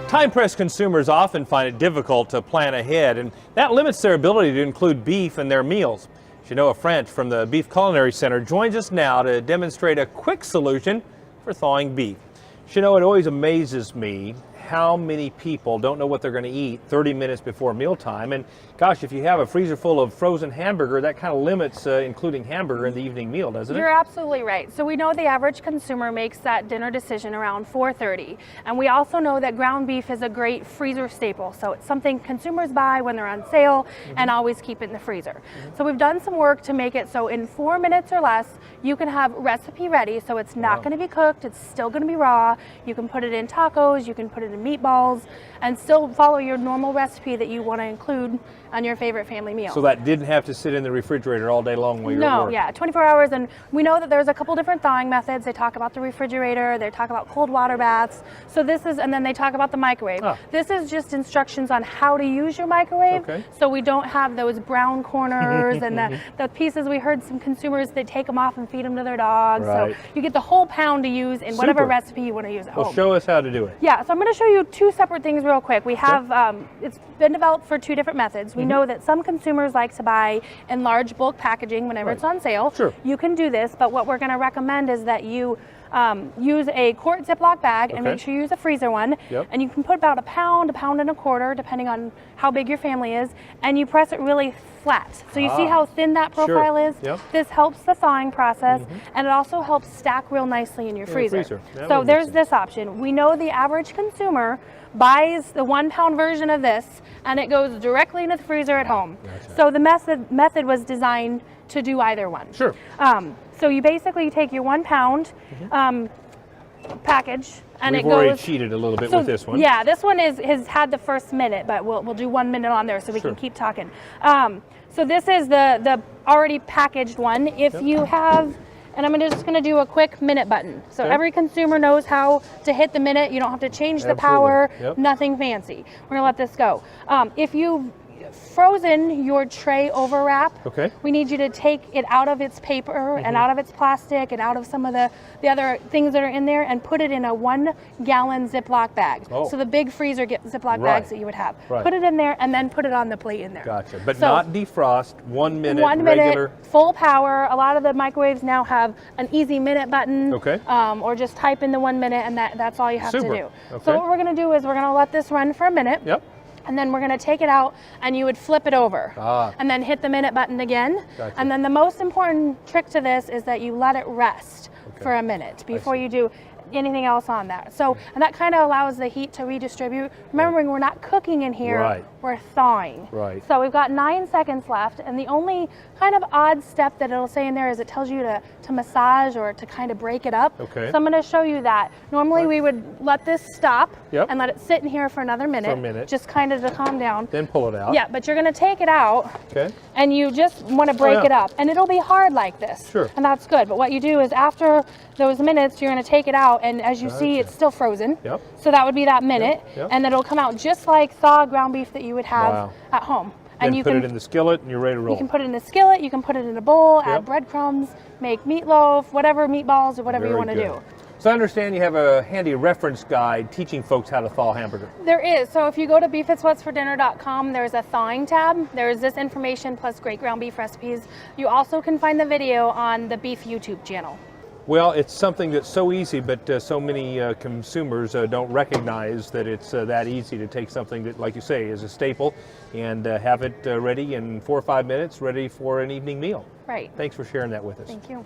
Time-pressed consumers often find it difficult to plan ahead, and that limits their ability to include beef in their meals. Shanoa French from the Beef Culinary Center joins us now to demonstrate a quick solution for thawing beef. Shanoa, it always amazes me how many people don't know what they're going to eat 30 minutes before mealtime. And gosh, if you have a freezer full of frozen hamburger, that kind of limits including hamburger in the evening meal, doesn't it? You're absolutely right. So we know the average consumer makes that dinner decision around 4:30. And we also know that ground beef is a great freezer staple. So it's something consumers buy when they're on sale and always keep it in the freezer. So we've done some work to make it so in 4 minutes or less, you can have recipe ready. So it's not going to be cooked. It's still going to be raw. You can put it in tacos. You can put it in meatballs and still follow your normal recipe that you want to include on your favorite family meal. So that didn't have to sit in the refrigerator all day long while you're at work? No, yeah, 24 hours. And we know that there's a couple different thawing methods. They talk about the refrigerator, they talk about cold water baths. So this is, and then they talk about the microwave. This is just instructions on how to use your microwave. So we don't have those brown corners and the pieces. We heard some consumers, they take them off and feed them to their dogs. So you get the whole pound to use in whatever recipe you want to use at home. Well, show us how to do it. Yeah, so I'm going to show you two separate things real quick. We have, it's been developed for two different methods. We know that some consumers like to buy in large bulk packaging whenever it's on sale. You can do this, but what we're going to recommend is that you use a quart Ziploc bag and make sure you use a freezer one. And you can put about a pound and a quarter, depending on how big your family is, and you press it really flat. So you see how thin that profile is? This helps the thawing process, and it also helps stack real nicely in your freezer. So there's this option. We know the average consumer buys the 1 pound version of this, and it goes directly into the freezer at home. So the method was designed to do either one. So you basically take your 1 pound package, and We've already cheated a little bit with this one. Yeah, this one has had the first minute, but we'll do 1 minute on there so we can keep talking. So this is the already packaged one. If you have, and I'm just going to do a quick minute button. So every consumer knows how to hit the minute. You don't have to change the power, nothing fancy. We're going to let this go. If you've frozen your tray over wrap, we need you to take it out of its paper and out of its plastic and out of some of the other things that are in there and put it in a 1 gallon Ziploc bag. So the big freezer Ziploc bags that you would have. Put it in there and then put it on the plate in there. But so, not defrost, 1 minute, 1 minute, regular. Full power. A lot of the microwaves now have an easy minute button, or just type in the 1 minute and that's all you have to do. So what we're going to do is we're going to let this run for a minute. And then we're going to take it out and you would flip it over and then hit the minute button again. And then the most important trick to this is that you let it rest for a minute before you do anything else on that. So, and that kind of allows the heat to redistribute. Remembering we're not cooking in here, we're thawing. So we've got 9 seconds left, and the only kind of odd step that it'll say in there is it tells you to massage or to kind of break it up. So I'm going to show you that. Normally we would let this stop and let it sit in here for another minute, just kind of to calm down. Then pull it out. Yeah, but you're going to take it out and you just want to break it up. And it'll be hard like this. And that's good. But what you do is after those minutes, you're going to take it out, and as you see, it's still frozen. So that would be that minute, and it'll come out just like thawed ground beef that you would have at home. And you put it in the skillet and you're ready to roll. You can put it in the skillet, you can put it in a bowl, add breadcrumbs, make meatloaf, whatever, meatballs, or whatever you want to do. So I understand you have a handy reference guide teaching folks how to thaw hamburger. There is. So if you go to beefitswhatsfordinner.com, there's a thawing tab. There's this information plus great ground beef recipes. You also can find the video on the Beef YouTube channel. Well, it's something that's so easy, but so many consumers don't recognize that it's that easy to take something that, like you say, is a staple and have it ready in 4 or 5 minutes, ready for an evening meal. Thanks for sharing that with us. Thank you.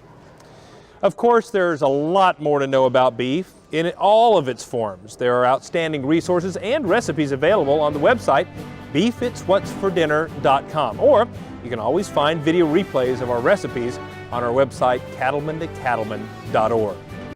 Of course, there's a lot more to know about beef in all of its forms. There are outstanding resources and recipes available on the website beefitswhatsfordinner.com, or you can always find video replays of our recipes on our website cattlemen2cattlemen.org.